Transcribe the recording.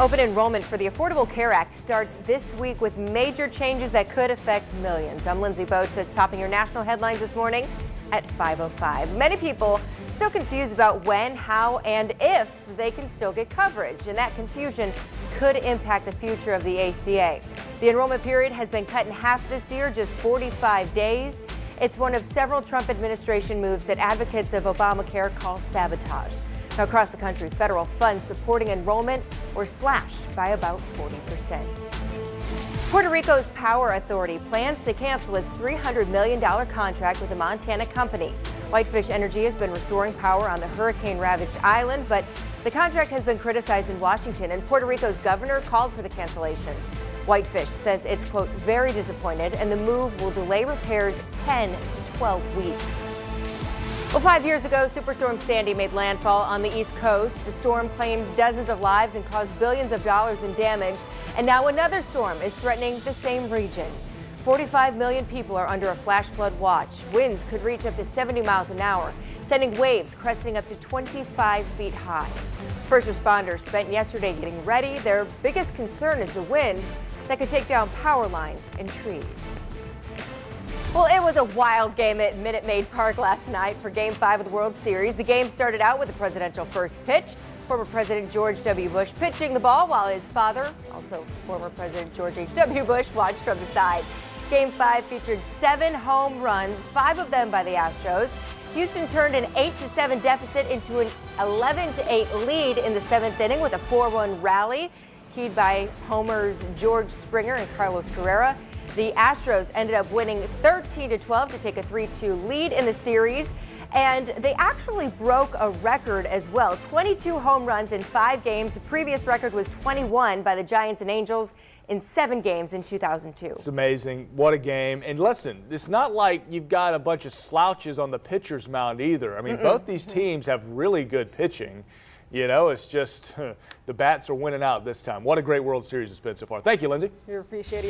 Open enrollment for the Affordable Care Act starts this week with major changes that could affect millions. I'm Lindsay Boach. That's topping your national headlines this morning at 5:05. Many people still confused about when, how, and if they can still get coverage, and that confusion could impact the future of the ACA. The enrollment period has been cut in half this year, just 45 days. It's one of several Trump administration moves that advocates of Obamacare call sabotage. Now, across the country, federal funds supporting enrollment were slashed by about 40%. Puerto Rico's Power Authority plans to cancel its $300 million contract with a Montana company. Whitefish Energy has been restoring power on the hurricane-ravaged island, but the contract has been criticized in Washington, and Puerto Rico's governor called for the cancellation. Whitefish says it's, quote, very disappointed, and the move will delay repairs 10 to 12 weeks. Well, 5 years ago, Superstorm Sandy made landfall on the East Coast. The storm claimed dozens of lives and caused billions of dollars in damage. And now another storm is threatening the same region. 45 million people are under a flash flood watch. Winds could reach up to 70 miles an hour, sending waves cresting up to 25 feet high. First responders spent yesterday getting ready. Their biggest concern is the wind that could take down power lines and trees. Well, it was a wild game at Minute Maid Park last night for Game 5 of the World Series. The game started out with the presidential first pitch. Former President George W. Bush pitching the ball while his father, also former President George H.W. Bush, watched from the side. Game 5 featured 7 home runs, 5 of them by the Astros. Houston turned an 8-7 deficit into an 11-8 lead in the 7th inning with a 4-1 rally, keyed by homers George Springer and Carlos Carrera. The Astros ended up winning 13-12 to take a 3-2 lead in the series, and they actually broke a record as well. 22 home runs in 5 games. The previous record was 21 by the Giants and Angels in 7 games in 2002. It's amazing. What a game. And listen, it's not like you've got a bunch of slouches on the pitcher's mound either. I mean, both these teams have really good pitching. You know, it's just the bats are winning out this time. What a great World Series it's been so far. Thank you, Lindsay. We appreciate it.